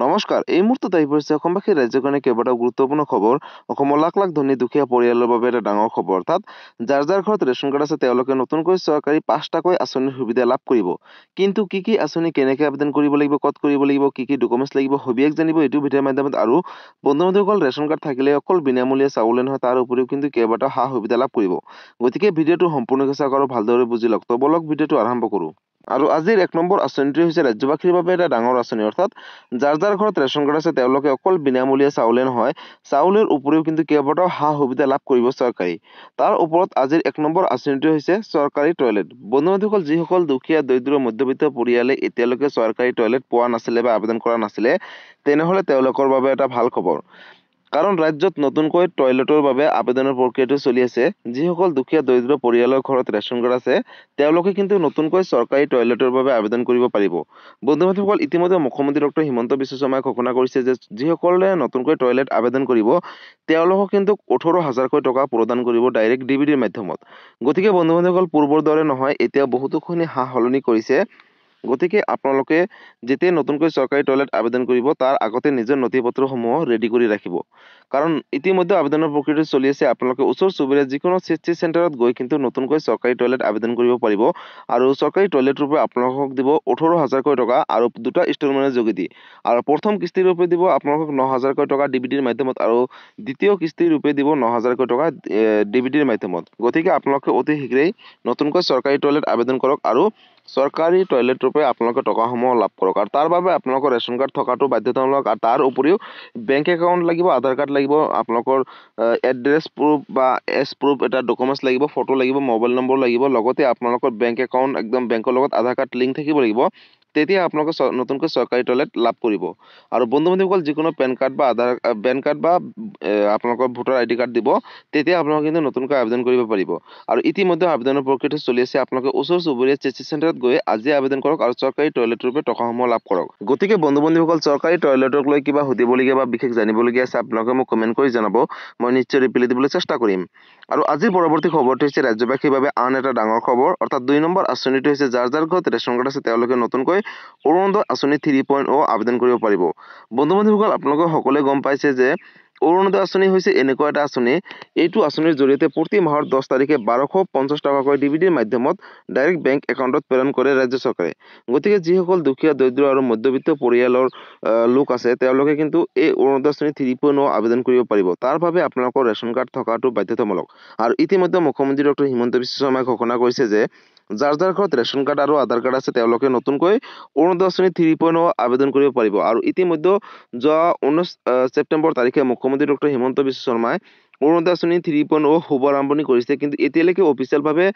নমস্কাৰ। এই মুহূৰ্তত আহি পৰিছে অসমবাসী ৰাজ্যখনে কেইবাটাও গুৰুত্বপূৰ্ণ খবৰ। অসমৰ লাখ লাখ ধনী দুখীয়া পৰিয়ালৰ বাবে এটা ডাঙৰ খবৰ। অৰ্থাৎ যাৰ যাৰ ঘৰত ৰেচন কাৰ্ড আছে তেওঁলোকে নতুনকৈ চৰকাৰী 5টাকৈ আঁচনিৰ সুবিধা লাভ কৰিব। কিন্তু কি আঁচনি, কেনেকৈ আবেদন কৰিব লাগিব, ক'ত কৰিব লাগিব, কি ডকুমেণ্টছ লাগিব, সবিশেষ জানিব এইটো ভিডিঅ'ৰ মাধ্যমত। আৰু বন্ধু-বান্ধৱীসকল, ৰেচন কাৰ্ড থাকিলে অকল বিনামূলীয়া চাউলে নহয়, তাৰ উপৰিও কিন্তু কেইবাটাও সা সুবিধা লাভ কৰিব। গতিকে ভিডিঅ'টো সম্পূৰ্ণকৈ চাওক আৰু ভালদৰে বুজি লওক। তো বলক ভিডিঅ'টো আৰম্ভ কৰোঁ। আৰু আজিৰ 1 নম্বৰ আঁচনিটো হৈছে ৰাজ্যবাসীৰ বাবে এটা ডাঙৰ আঁচনি। অৰ্থাৎ যাৰ যাৰ ঘৰত ৰেচন কাৰ্ড আছে তেওঁলোকে অকল বিনামূলীয়া চাউলে নহয়, চাউলৰ উপৰিও কিন্তু কেইবাটাও সা সুবিধা লাভ কৰিব চৰকাৰী। তাৰ ওপৰত আজিৰ 1 নম্বৰ আঁচনিটো হৈছে চৰকাৰী টয়লেট। বন্ধু-বান্ধৱীসকল, যিসকল দুখীয়া, দৰিদ্ৰ, মধ্যবিত্ত পৰিয়ালে এতিয়ালৈকে চৰকাৰী টয়লেট পোৱা নাছিলে বা আবেদন কৰা নাছিলে, তেনেহ'লে তেওঁলোকৰ বাবে এটা ভাল খবৰ। কাৰণ ৰাজ্যত নতুনকৈ টয়লেটৰ বাবে আবেদনৰ প্ৰক্ৰিয়াটো চলি আছে। যিসকল দুখীয়া, দৰিদ্ৰ পৰিয়ালৰ ঘৰত ৰেচন কাৰ্ড আছে তেওঁলোকে কিন্তু নতুনকৈ চৰকাৰী টয়লেটৰ বাবে আবেদন কৰিব পাৰিব। বন্ধু-বান্ধৱীসকল, ইতিমধ্যে মুখ্যমন্ত্ৰী ডক্টৰ হিমন্ত বিশ্ব শৰ্মাই ঘোষণা কৰিছে যে যিসকলে নতুনকৈ টয়লেট আবেদন কৰিব তেওঁলোকক কিন্তু 18,000কৈ টকা প্ৰদান কৰিব ডাইৰেক্ট ডিবিটিৰ মাধ্যমত। গতিকে বন্ধু-বান্ধৱীসকল, পূৰ্বৰ দৰে নহয়, এতিয়া বহুতোখিনি সা-সলনি কৰিছে। গতিকে আপোনালোকে যেতিয়াই নতুনকৈ চৰকাৰী টয়লেট আবেদন কৰিব তাৰ আগতে নিজৰ নথি-পত্ৰসমূহ ৰেডি কৰি ৰাখিব। কাৰণ ইতিমধ্যে আবেদনৰ প্ৰক্ৰিয়াটো চলি আছে। আপোনালোকে ওচৰ চুবুৰীয়া যিকোনো CHC চেণ্টাৰত গৈ কিন্তু নতুনকৈ চৰকাৰী টয়লেট আবেদন কৰিব পাৰিব। আৰু চৰকাৰী টয়লেট ৰূপে আপোনালোকক দিব 18,000কৈ টকা আৰু 2টা ইনষ্টলমেণ্টৰ যোগেদি। আৰু প্ৰথম কিস্তি ৰূপে দিব আপোনালোকক 9,000কৈ টকা ডিবিটিৰ মাধ্যমত আৰু দ্বিতীয় কিস্তি ৰূপে দিব 9,000কৈ টকা ডিবিটিৰ মাধ্যমত। গতিকে আপোনালোকে অতি শীঘ্ৰেই নতুনকৈ চৰকাৰী টয়লেট আবেদন কৰক আৰু চৰকাৰী টয়লেট ৰূপে আপোনালোকে টকাসমূহ লাভ কৰক। আৰু তাৰ বাবে আপোনালোকৰ ৰেচন কাৰ্ড থকাটো বাধ্যতামূলক। আৰু তাৰ উপৰিও বেংক একাউণ্ট লাগিব, আধাৰ কাৰ্ড লাগিব, আপোনালোকৰ এড্ৰেছ প্ৰুফ বা এজ প্ৰুফ এটা ডকুমেণ্টছ লাগিব, ফটো লাগিব, মোবাইল নম্বৰ লাগিব, লগতে আপোনালোকৰ বেংক একাউণ্ট একদম বেংকৰ লগত আধাৰ কাৰ্ড লিংক থাকিব লাগিব। তেতিয়া আপোনালোকে নতুনকৈ চৰকাৰী টয়লেট লাভ কৰিব। আৰু বন্ধু-বান্ধৱীসকল, যিকোনো পেন কাৰ্ড বা আপোনালোকৰ ভোটাৰ ID কাৰ্ড দিব, তেতিয়া আপোনালোকে কিন্তু নতুনকৈ আবেদন কৰিব পাৰিব। আৰু ইতিমধ্যে আবেদনৰ প্ৰক্ৰিয়াটো চলি আছে। আপোনালোকে ওচৰ চুবুৰীয়া CHC চেণ্টাৰত গৈ আজি আবেদন কৰক আৰু চৰকাৰী টয়লেট ৰূপে টকাসমূহ লাভ কৰক। গতিকে বন্ধু-বান্ধৱীসকল, চৰকাৰী টয়লেটক লৈ কিবা সুধিবলগীয়া বা বিশেষ জানিবলগীয়া আছে আপোনালোকে মোক কমেণ্ট কৰি জনাব। মই নিশ্চয় ৰিপ্লাই দিবলৈ চেষ্টা কৰিম। আৰু আজিৰ পৰৱৰ্তী খবৰটো হৈছে ৰাজ্যবাসীৰ বাবে আন এটা ডাঙৰ খবৰ। অৰ্থাৎ 2 নম্বৰ আঁচনিটো হৈছে যাৰ যাৰ ঘৰত ৰেচন কাৰ্ড আছে তেওঁলোকে নতুনকৈ অৰুণোদয় আঁচনি 3.0 আবেদন কৰিব পাৰিব। বন্ধু-বান্ধৱীসকল, আপোনালোকে সকলোৱে গম পাইছে যে অৰুণোদয় আঁচনি হৈছে এনেকুৱা এটা আঁচনি, এইটো আঁচনিৰ জৰিয়তে প্ৰতি মাহৰ 10 তাৰিখে 1250 টকাকৈ ডিবিটিৰ মাধ্যমত ডাইৰেক্ট বেংক একাউণ্টত প্ৰেৰণ কৰে ৰাজ্য চৰকাৰে। গতিকে যিসকল দুখীয়া, দৰিদ্ৰ আৰু মধ্যবিত্ত পৰিয়ালৰ লোক আছে তেওঁলোকে কিন্তু এই অৰুণোদয় আঁচনি 3.0 আবেদন কৰিব পাৰিব। তাৰ বাবে আপোনালোকৰ ৰেচন কাৰ্ড থকাটো বাধ্যতামূলক। আৰু ইতিমধ্যে মুখ্যমন্ত্ৰী ডক্টৰ হিমন্ত বিশ্ব শৰ্মাই ঘোষণা কৰিছে যে যাৰ যাৰ ঘৰত ৰেচন কাৰ্ড আৰু আধাৰ কাৰ্ড আছে তেওঁলোকে নতুনকৈ অৰুণোদয় আঁচনি 3.0 আবেদন কৰিব পাৰিব। আৰু ইতিমধ্যে যোৱা 19 ছেপ্টেম্বৰ তাৰিখে মুখ্যমন্ত্ৰী ডক্টৰ হিমন্ত বিশ্ব শৰ্মাই অৰুণোদয় আঁচনি 3.0 শুভ আৰম্ভণি কৰিছে। কিন্তু এতিয়ালৈকে অফিচিয়েলভাৱে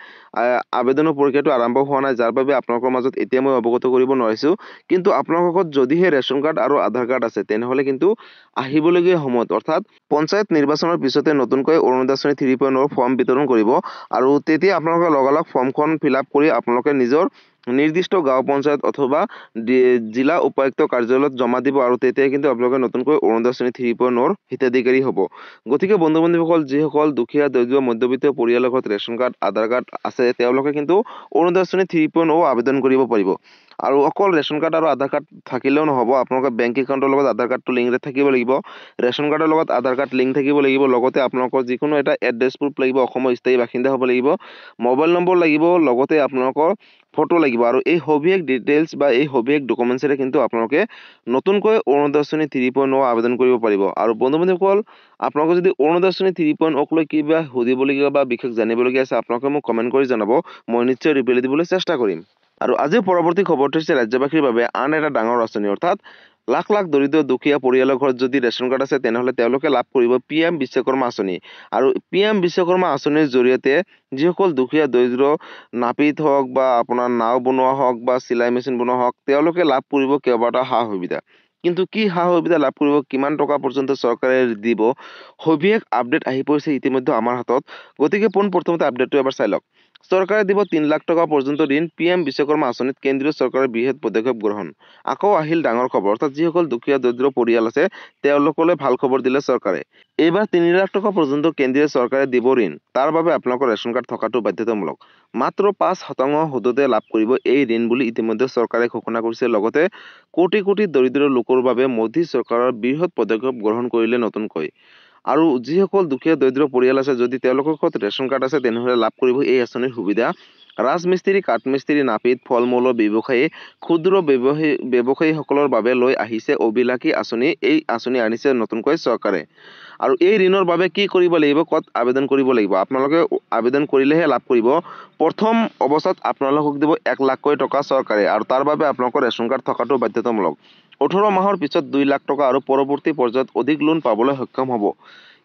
আবেদনৰ প্ৰক্ৰিয়াটো আৰম্ভ হোৱা নাই, যাৰ বাবে আপোনালোকৰ মাজত এতিয়া মই অৱগত কৰিব নোৱাৰিছোঁ। কিন্তু আপোনালোকৰ ঘৰত যদিহে ৰেচন কাৰ্ড আৰু আধাৰ কাৰ্ড আছে তেনেহ'লে কিন্তু আহিবলগীয়া সময়ত, অৰ্থাৎ পঞ্চায়ত নিৰ্বাচনৰ পিছতে নতুনকৈ অৰুণোদয় আঁচনি 3.0 ফৰ্ম বিতৰণ কৰিব। আৰু তেতিয়া আপোনালোকে লগালগ ফৰ্মখন ফিল আপ কৰি আপোনালোকে নিজৰ নিৰ্দিষ্ট গাঁও পঞ্চায়ত অথবা জিলা উপায়ুক্ত কাৰ্যালয়ত জমা দিব। আৰু তেতিয়া কিন্তু আপোনালোকে নতুনকৈ অৰুণোদয় আঁচনি 3.0 হিতাধিকাৰী হ'ব। গতিকে বন্ধু-বান্ধৱীসকল, যিসকল দুখীয়া, দৰিদ্ৰ, মধ্যবিত্ত পৰিয়ালৰ ঘৰত ৰেচন কাৰ্ড, আধাৰ কাৰ্ড আছে তেওঁলোকে কিন্তু অৰুণোদয় আঁচনি 3.0 আবেদন কৰিব পাৰিব। আৰু অকল ৰেচন কাৰ্ড আৰু আধাৰ কাৰ্ড থাকিলেও নহ'ব, আপোনালোকৰ বেংক একাউণ্টৰ লগত আধাৰ কাৰ্ডটো লিংক থাকিব লাগিব, ৰেচন কাৰ্ডৰ লগত আধাৰ কাৰ্ড লিংক থাকিব লাগিব, লগতে আপোনালোকৰ যিকোনো এটা এড্ৰেছ প্ৰুফ লাগিব, অসমৰ স্থায়ী বাসিন্দা হ'ব লাগিব, মোবাইল নম্বৰ লাগিব, লগতে আপোনালোকৰ ফটো লাগিব। আৰু এই সবিশেষ ডিটেইলছ বা এই সবিশেষ ডকুমেণ্টছেৰে কিন্তু আপোনালোকে নতুনকৈ অৰুণোদয় আঁচনি 3.0 আবেদন কৰিব পাৰিব। আৰু বন্ধু-বান্ধৱীসকল, আপোনালোকে যদি অৰুণোদয় আঁচনি 3.0 লৈ কিবা সুধিবলগীয়া বা বিশেষ জানিবলগীয়া আছে আপোনালোকে মোক কমেণ্ট কৰি জনাব। মই নিশ্চয় ৰিপ্লাই দিবলৈ চেষ্টা কৰিম। আৰু আজিৰ পৰৱৰ্তী খবৰটো হৈছে ৰাজ্যবাসীৰ বাবে আন এটা ডাঙৰ আঁচনি। অৰ্থাৎ লাখ লাখ দৰিদ্ৰ দুখীয়া পৰিয়ালৰ ঘৰত যদি ৰেচন কাৰ্ড আছে তেনেহ'লে তেওঁলোকে লাভ কৰিব PM বিশ্বকৰ্মা আঁচনি। আৰু PM বিশ্বকৰ্মা আঁচনিৰ জৰিয়তে যিসকল দুখীয়া, দৰিদ্ৰ, নাপিত হওক বা আপোনাৰ নাও বনোৱা হওক বা চিলাই মেচিন বনোৱা হওক তেওঁলোকে লাভ কৰিব কেইবাটাও সা সুবিধা। কিন্তু কি সা সুবিধা লাভ কৰিব, কিমান টকা পৰ্যন্ত চৰকাৰে দিব, সবিশেষ আপডেট আহি পৰিছে ইতিমধ্যে আমাৰ হাতত। গতিকে পোনপ্ৰথমতে আপডেটটো এবাৰ চাই লওক। চৰকাৰে দিব ৩ লাখ টকা পৰ্যন্ত ঋণ। PM বিশ্বকৰ্মা আঁচনিত কেন্দ্ৰীয় চৰকাৰৰ বৃহৎ পদক্ষেপ গ্ৰহণ। আকৌ আহিল ডাঙৰ খবৰ, অৰ্থাৎ যিসকল দুখীয়া দৰিদ্ৰ পৰিয়াল আছে তেওঁলোকলৈ ভাল খবৰ দিলে চৰকাৰে। এইবাৰ ৩ লাখ টকা পৰ্যন্ত কেন্দ্ৰীয় চৰকাৰে দিব ঋণ। তাৰ বাবে আপোনালোকৰ ৰেচন কাৰ্ড থকাটো বাধ্যতামূলক। মাত্ৰ ৫% সুদতে লাভ কৰিব এই ঋণ বুলি ইতিমধ্যে চৰকাৰে ঘোষণা কৰিছে। লগতে কোটি কোটি দৰিদ্ৰ লোকৰ বাবে মোদী চৰকাৰৰ বৃহৎ পদক্ষেপ গ্ৰহণ কৰিলে নতুনকৈ। আৰু যিসকল দুখীয়া দৰিদ্ৰ পৰিয়াল আছে যদি তেওঁলোকৰ ঘৰত ৰেচন কাৰ্ড আছে তেনেহ'লে লাভ কৰিব এই আঁচনিৰ সুবিধা। ৰাজমিস্ত্ৰী, কাঠমিস্ত্ৰী, নাপিত, ফল মূলৰ ব্যৱসায়ী, ক্ষুদ্ৰ ব্যৱসায়ীসকলৰ বাবে লৈ আহিছে অবিলাসী আঁচনি। এই আঁচনি আনিছে নতুনকৈ চৰকাৰে। আৰু এই ঋণৰ বাবে কি কৰিব লাগিব, ক'ত আবেদন কৰিব লাগিব? আপোনালোকে আবেদন কৰিলেহে লাভ কৰিব। প্ৰথম অৱস্থাত আপোনালোকক দিব 1 লাখকৈ টকা চৰকাৰে আৰু তাৰ বাবে আপোনালোকৰ ৰেচন কাৰ্ড থকাটো বাধ্যতামূলক। 18 মাহৰ পিছত 2 লাখ টকা আৰু পৰৱৰ্তী পৰ্যায়ত অধিক লোন পাবলৈ সক্ষম হ'ব।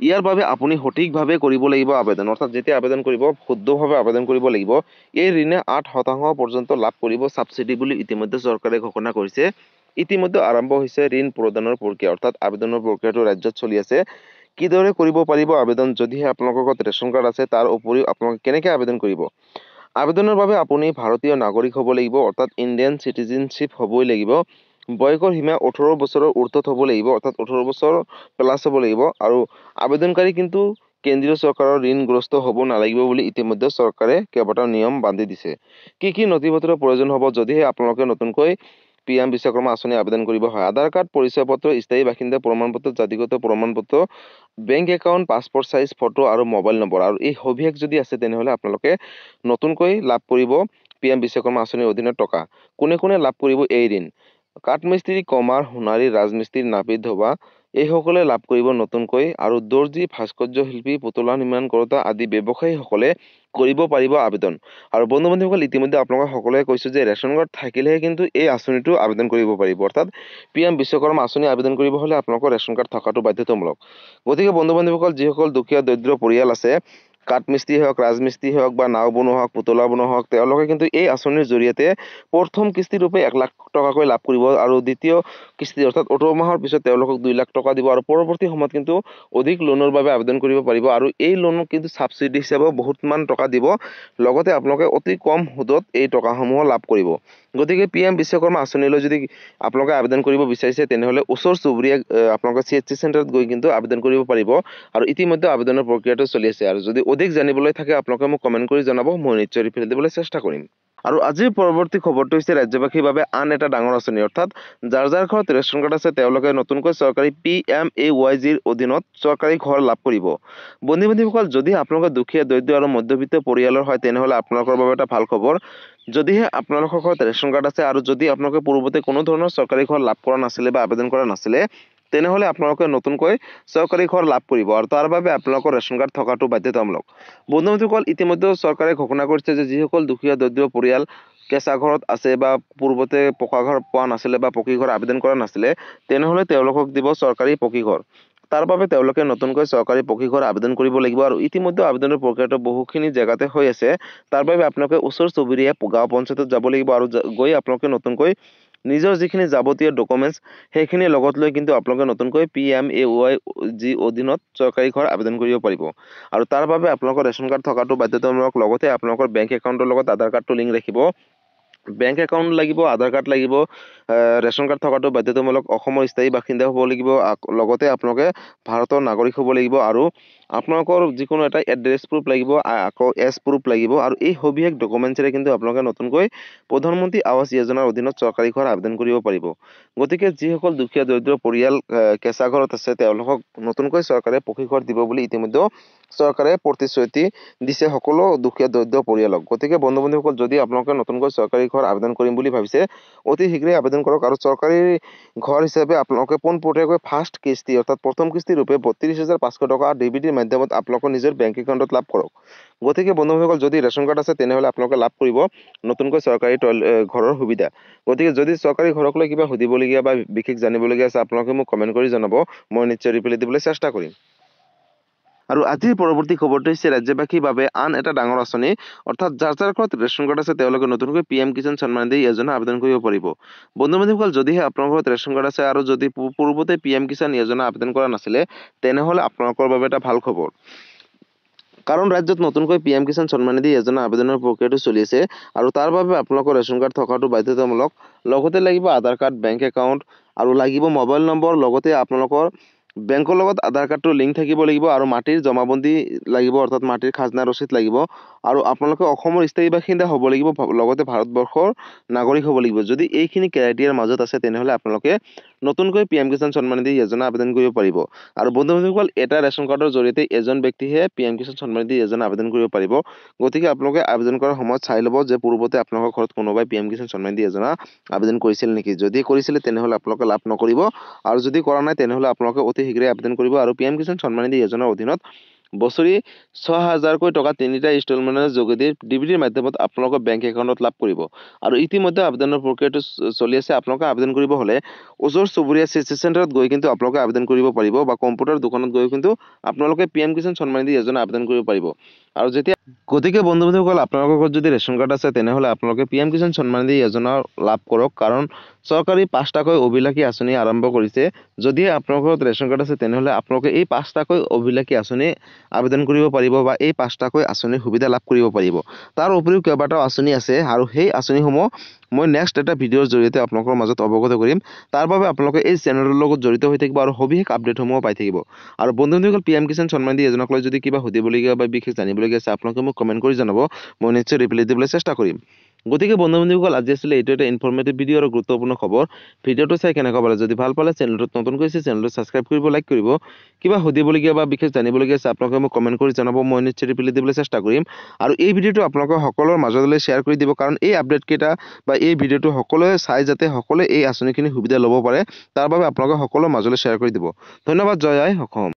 ইয়াৰ বাবে আপুনি সঠিকভাৱে কৰিব লাগিব আবেদন, অৰ্থাৎ যেতিয়া আবেদন কৰিব শুদ্ধভাৱে আবেদন কৰিব লাগিব। এই ঋণে 8% পৰ্যন্ত লাভ কৰিব ছাবচিডি বুলি ইতিমধ্যে চৰকাৰে ঘোষণা কৰিছে। ইতিমধ্যে আৰম্ভ হৈছে ঋণ প্ৰদানৰ প্ৰক্ৰিয়া, অৰ্থাৎ আবেদনৰ প্ৰক্ৰিয়াটো ৰাজ্যত চলি আছে। কিদৰে কৰিব পাৰিব আবেদন? যদিহে আপোনালোকৰ ঘৰত ৰেচন কাৰ্ড আছে তাৰ উপৰিও আপোনালোকে কেনেকৈ আবেদন কৰিব? আবেদনৰ বাবে আপুনি ভাৰতীয় নাগৰিক হ'ব লাগিব, অৰ্থাৎ ইণ্ডিয়ান চিটিজেনশ্বিপ হ'বই লাগিব। বয়সৰ সীমা 18 বছৰৰ উৰ্ধত হ'ব লাগিব, অৰ্থাৎ 18 বছৰ প্লাছ হ'ব লাগিব। আৰু আবেদনকাৰী কিন্তু কেন্দ্ৰীয় চৰকাৰৰ ঋণগ্ৰস্ত হ'ব নালাগিব বুলি ইতিমধ্যে চৰকাৰে কেইবাটাও নিয়ম বান্ধি দিছে। কি কি নথিপত্ৰৰ প্ৰয়োজন হ'ব যদিহে আপোনালোকে নতুনকৈ PM বিশ্বকৰ্মা আঁচনি আবেদন কৰিব হয়? আধাৰ কাৰ্ড, পৰিচয় পত্ৰ, স্থায়ী বাসিন্দা প্ৰমাণপত্ৰ, জাতিগত প্ৰমাণপত্ৰ, bank account, passport size photo আৰু মোবাইল নম্বৰ। আৰু এই সবিশেষ যদি আছে তেনেহ'লে আপোনালোকে নতুনকৈ লাভ কৰিব PM বিশ্বকৰ্মা আঁচনিৰ অধীনত টকা। কোনে কোনে লাভ কৰিব এই ঋণ? কাঠমিস্ত্ৰী, কমাৰ, সোণাৰী, ৰাজমিস্ত্ৰী, নাপিত, ধোবা এইসকলে লাভ কৰিব নতুনকৈ। আৰু দৰ্জী, ভাস্কৰ্য শিল্পী, পুতলা নিৰ্মাণ কৰোঁতা আদি ব্যৱসায়ীসকলে কৰিব পাৰিব আবেদন। আৰু বন্ধু বান্ধৱীসকল, ইতিমধ্যে আপোনালোকক সকলোৱে কৈছোঁ যে ৰেচন কাৰ্ড থাকিলেহে কিন্তু এই আঁচনিটো আবেদন কৰিব পাৰিব। অৰ্থাৎ PM বিশ্বকৰ্মা আঁচনি আবেদন কৰিব হ'লে আপোনালোকৰ ৰেচন কাৰ্ড থকাটো বাধ্যতামূলক। গতিকে বন্ধু বান্ধৱীসকল, যিসকল দুখীয়া দৰিদ্ৰ পৰিয়াল আছে, কাঠমিস্ত্ৰী হওক, ৰাজমিস্ত্ৰী হওক বা নাও বনোৱা হওক, পুতলা বনোৱা হওক, তেওঁলোকে কিন্তু এই আঁচনিৰ জৰিয়তে প্ৰথম কিস্তি ৰূপে 1 লাখ টকাকৈ লাভ কৰিব। আৰু দ্বিতীয় কিস্তি অৰ্থাৎ 18 মাহৰ পিছত তেওঁলোকক 2 লাখ টকা দিব। আৰু পৰৱৰ্তী সময়ত কিন্তু অধিক লোনৰ বাবে আবেদন কৰিব পাৰিব। আৰু এই লোন কিন্তু ছাবচিডি হিচাপেও বহুতমান টকা দিব। লগতে আপোনালোকে অতি কম সুদত এই টকাসমূহ লাভ কৰিব। গতিকে PM বিশ্বকৰ্মা আঁচনিলৈ যদি আপোনালোকে আবেদন কৰিব বিচাৰিছে তেনেহ'লে ওচৰ চুবুৰীয়া আপোনালোকে CHC চেণ্টাৰত গৈ কিন্তু আবেদন কৰিব পাৰিব। আৰু ইতিমধ্যে আবেদনৰ প্ৰক্ৰিয়াটো চলি আছে। আৰু যদি অধিক জানিবলৈ থাকে আপোনালোকে মোক কমেণ্ট কৰি জনাব, মই নিশ্চয় ৰিপ্লাই দিবলৈ চেষ্টা কৰিম। আৰু আজিৰ পৰৱৰ্তী খবৰটো হৈছে ৰাজ্যবাসীৰ বাবে আন এটা ডাঙৰ আঁচনি, অৰ্থাৎ যাৰ যাৰ ঘৰত ৰেচন কাৰ্ড আছে তেওঁলোকে নতুনকৈ চৰকাৰী PMAYGৰ অধীনত চৰকাৰী ঘৰ লাভ কৰিব। বন্ধু বান্ধৱীসকল, যদি আপোনালোকে দুখীয়া দৰিদ্ৰ আৰু মধ্যবিত্ত পৰিয়ালৰ হয় তেনেহ'লে আপোনালোকৰ বাবে এটা ভাল খবৰ। যদিহে আপোনালোকৰ ঘৰত ৰেচন কাৰ্ড আছে আৰু যদি আপোনালোকে পূৰ্বতে কোনো ধৰণৰ চৰকাৰী ঘৰ লাভ কৰা নাছিলে বা আবেদন কৰা নাছিলে তেনেহ'লে আপোনালোকে নতুনকৈ চৰকাৰী ঘৰ লাভ কৰিব। আৰু তাৰ বাবে আপোনালোকৰ ৰেচন কাৰ্ড থকাটো বাধ্যতামূলক। বন্ধু বান্ধৱীসকল, ইতিমধ্যে চৰকাৰে ঘোষণা কৰিছে যে যিসকল দুখীয়া দৰিদ্ৰ পৰিয়াল কেঁচা ঘৰত আছে বা পূৰ্বতে পকা ঘৰ পোৱা নাছিলে বা পকী ঘৰ আবেদন কৰা নাছিলে তেনেহ'লে তেওঁলোকক দিব চৰকাৰী পকী ঘৰ। তাৰ বাবে তেওঁলোকে নতুনকৈ চৰকাৰী পকী ঘৰ আবেদন কৰিব লাগিব। আৰু ইতিমধ্যে আবেদনৰ প্ৰক্ৰিয়াটো বহুখিনি জেগাতে হৈ আছে। তাৰ বাবে আপোনালোকে ওচৰ চুবুৰীয়া গাঁও পঞ্চায়তত যাব লাগিব আৰু গৈ আপোনালোকে নতুনকৈ নিজৰ যিখিনি যাৱতীয় ডকুমেণ্টছ সেইখিনি লগত লৈ কিন্তু আপোনালোকে নতুনকৈ PMAYG অধীনত চৰকাৰী ঘৰ আবেদন কৰিব পাৰিব। আৰু তাৰ বাবে আপোনালোকৰ ৰেচন কাৰ্ড থকাটো বাধ্যতামূলক। লগতে আপোনালোকৰ বেংক একাউণ্টৰ লগত আধাৰ কাৰ্ডটো লিংক ৰাখিব। বেংক একাউণ্ট লাগিব, আধাৰ কাৰ্ড লাগিব, ৰেচন কাৰ্ড থকাটো বাধ্যতামূলক। অসমৰ স্থায়ী বাসিন্দা হ'ব লাগিব। লগতে আপোনালোকে ভাৰতৰ নাগৰিক হ'ব লাগিব। আৰু আপোনালোকৰ যিকোনো এটা এড্ৰেছ প্ৰুফ লাগিব, আকৌ এজ প্ৰুফ লাগিব। আৰু এই সবিশেষ ডকুমেণ্টছেৰে কিন্তু আপোনালোকে নতুনকৈ প্ৰধানমন্ত্ৰী আৱাস যোজনাৰ অধীনত চৰকাৰী ঘৰ আবেদন কৰিব পাৰিব। গতিকে যিসকল দুখীয়া দৰিদ্ৰ পৰিয়াল কেঁচা ঘৰত আছে তেওঁলোকক নতুনকৈ চৰকাৰে পকী ঘৰ দিব বুলি ইতিমধ্যে চৰকাৰে প্ৰতিশ্ৰুতি দিছে সকলো দুখীয়া দৰিদ্ৰ পৰিয়ালক। গতিকে বন্ধু বান্ধৱীসকল, যদি আপোনালোকে নতুনকৈ চৰকাৰী ঘৰ আবেদন কৰিম বুলি ভাবিছে অতি শীঘ্ৰে আবেদন কৰক। আৰু চৰকাৰী ঘৰ হিচাপে আপোনালোকে পোনপটীয়াকৈ ফাৰ্ষ্ট কিস্তি অৰ্থাৎ প্ৰথম কিস্তি ৰূপে 32,500 টকা DBTৰ মাধ্যমত আপোনালোকৰ নিজৰ বেংক একাউণ্টত লাভ কৰক। গতিকে বন্ধু বান্ধৱীসকল, যদি ৰেচন কাৰ্ড আছে তেনেহ'লে আপোনালোকে লাভ কৰিব নতুনকৈ চৰকাৰী ঘৰৰ সুবিধা। গতিকে যদি চৰকাৰী ঘৰক লৈ কিবা সুধিবলগীয়া বা বিশেষ জানিবলগীয়া আছে আপোনালোকে মোক কমেণ্ট কৰি জনাব, মই নিশ্চয় ৰিপ্লাই দিবলৈ চেষ্টা কৰিম। আৰু আজিৰ পৰৱৰ্তী খবৰটো হৈছে ৰাজ্যবাসীৰ বাবে আন এটা ডাঙৰ আঁচনি, অৰ্থাৎ যাৰ যাৰ ঘৰত ৰেচন কাৰ্ড আছে তেওঁলোকে নতুনকৈ PM কিষাণ সন্মান নিধি যোজনা আবেদন কৰিব পাৰিব। বন্ধু বান্ধৱীসকল, যদিহে আপোনালোকৰ ঘৰত ৰেচন কাৰ্ড আছে আৰু যদি পূৰ্বতে PM কিষাণ যোজনা আবেদন কৰা নাছিলে তেনেহ'লে আপোনালোকৰ বাবে এটা ভাল খবৰ। কাৰণ ৰাজ্যত নতুনকৈ PM কিষাণ সন্মান নিধি যোজনা আবেদনৰ প্ৰক্ৰিয়াটো চলি আছে আৰু তাৰ বাবে আপোনালোকৰ ৰেচন কাৰ্ড থকাটো বাধ্যতামূলক। লগতে লাগিব আধাৰ কাৰ্ড, বেংক একাউণ্ট আৰু লাগিব মোবাইল নম্বৰ। লগতে আপোনালোকৰ বেংকৰ লগত আধাৰ কাৰ্ডটো লিংক থাকিব লাগিব আৰু মাটিৰ জমাবন্দী লাগিব, অৰ্থাৎ মাটিৰ খাজনা ৰচিদ লাগিব আৰু আপোনালোকে অসমৰ স্থায়ী বাসিন্দা হ'ব লাগিব, লগতে ভাৰতবৰ্ষৰ নাগৰিক হ'ব লাগিব। যদি এইখিনি ক্ৰাইটেৰিয়াৰ মাজত আছে তেনেহ'লে আপোনালোকে নতুনকৈ PM কিষাণ সন্মান নিধি যোজনা আবেদন কৰিব পাৰিব। আৰু বন্ধু-বান্ধৱীসকল, এটা ৰেচন কাৰ্ডৰ জৰিয়তে এজন ব্যক্তিহে PM কিষাণ সন্মান নিধি যোজনা আবেদন কৰিব পাৰিব। গতিকে আপোনালোকে আবেদন কৰাৰ সময়ত চাই ল'ব যে পূৰ্বতে আপোনালোকৰ ঘৰত কোনোবাই PM কিষাণ সন্মান নিধি যোজনা আবেদন কৰিছিল নেকি। যদি কৰিছিলে তেনেহ'লে আপোনালোকে লাভ নকৰিব, আৰু যদি কৰা নাই তেনেহ'লে আপোনালোকে অতি শীঘ্ৰে আবেদন কৰিব। আৰু PM কিষাণ সন্মান নিধি যোজনাৰ অধীনত বছৰি 6,000কৈ টকা 3টা ইনষ্টলমেণ্টৰ যোগেদি DBTৰ মাধ্যমত আপোনালোকৰ বেংক একাউণ্টত লাভ কৰিব। আৰু ইতিমধ্যে আবেদনৰ প্ৰক্ৰিয়াটো চলি আছে। আপোনালোকে আবেদন কৰিব হ'লে ওচৰ চুবুৰীয়া CC চেণ্টাৰত গৈ কিন্তু আপোনালোকে আবেদন কৰিব পাৰিব, বা কম্পিউটাৰ দোকানত গৈ কিন্তু আপোনালোকে PM কিষাণ সন্মান নিধি যোজনা আবেদন কৰিব পাৰিব। আৰু গতিকে বন্ধু-বান্ধৱীসকল, আপোনালোকৰ ঘৰত যদি ৰেচন কাৰ্ড আছে তেনেহ'লে আপোনালোকে PM কিষাণ সন্মান নিধি যোজনা লাভ কৰক, কাৰণ চৰকাৰী 5টাকৈ অভিলাষী আঁচনি আৰম্ভ কৰিছে। যদি আপোনালোকৰ ঘৰত ৰেচন কাৰ্ড আছে তেনেহ'লে আপোনালোকে এই 5টাকৈ অভিলাষী আঁচনি আবেদন কৰিব পাৰিব, বা এই 5টাকৈ আঁচনিৰ সুবিধা লাভ কৰিব পাৰিব। তাৰ উপৰিও কেইবাটাও আঁচনি আছে আৰু সেই আঁচনিসমূহ মই নেক্সট এটা ভিডিঅ'ৰ জৰিয়তে আপোনালোকৰ মাজত অৱগত কৰিম। তাৰ বাবে আপোনালোকে এই চেনেলৰ লগত জড়িত হৈ থাকিব আৰু সবিশেষ আপডেটসমূহ পাই থাকিব। আৰু বন্ধু-বান্ধৱীসকল, PM কিষাণ সন্মান নিধি যোজনাক লৈ যদি কিবা সুধিবলগীয়া বা বিশেষ জানিবলগীয়া আছে আপোনালোকে মোক কমেণ্ট কৰি জনাব, মই নিশ্চয় ৰিপ্লাই দিবলৈ চেষ্টা কৰিম। গতিকে বন্ধু-বান্ধৱীসকল, আজি আছিলে এইটো এটা ইনফৰ্মেটিভ ভিডিঅ' আৰু গুৰুত্বপূৰ্ণ খবৰ। ভিডিঅ'টো চাই কেনেকুৱা পালে? যদি ভাল পালে চেনেলটোত নতুনকৈ আছে চেনেলটো ছাবস্ক্ৰাইব কৰিব, লাইক কৰিব। কিবা সুধিবলগীয়া বা বিশেষ জানিবলগীয়া আছে আপোনালোকে মোক কমেণ্ট কৰি জনাব, মই নিশ্চয় ৰিপ্লাই দিবলৈ চেষ্টা কৰিম। আৰু এই ভিডিঅ'টো আপোনালোকৰ সকলোৰে মাজলৈ শ্বেয়াৰ কৰি দিব, কাৰণ এই আপডেটকেইটা বা এই ভিডিঅ'টো সকলোৱে চাই যাতে সকলোৱে এই আঁচনিখিনি সুবিধা ল'ব পাৰে, তাৰ বাবে আপোনালোকে সকলোৰে মাজলৈ শ্বেয়াৰ কৰি দিব। ধন্যবাদ। জয় আই অসম।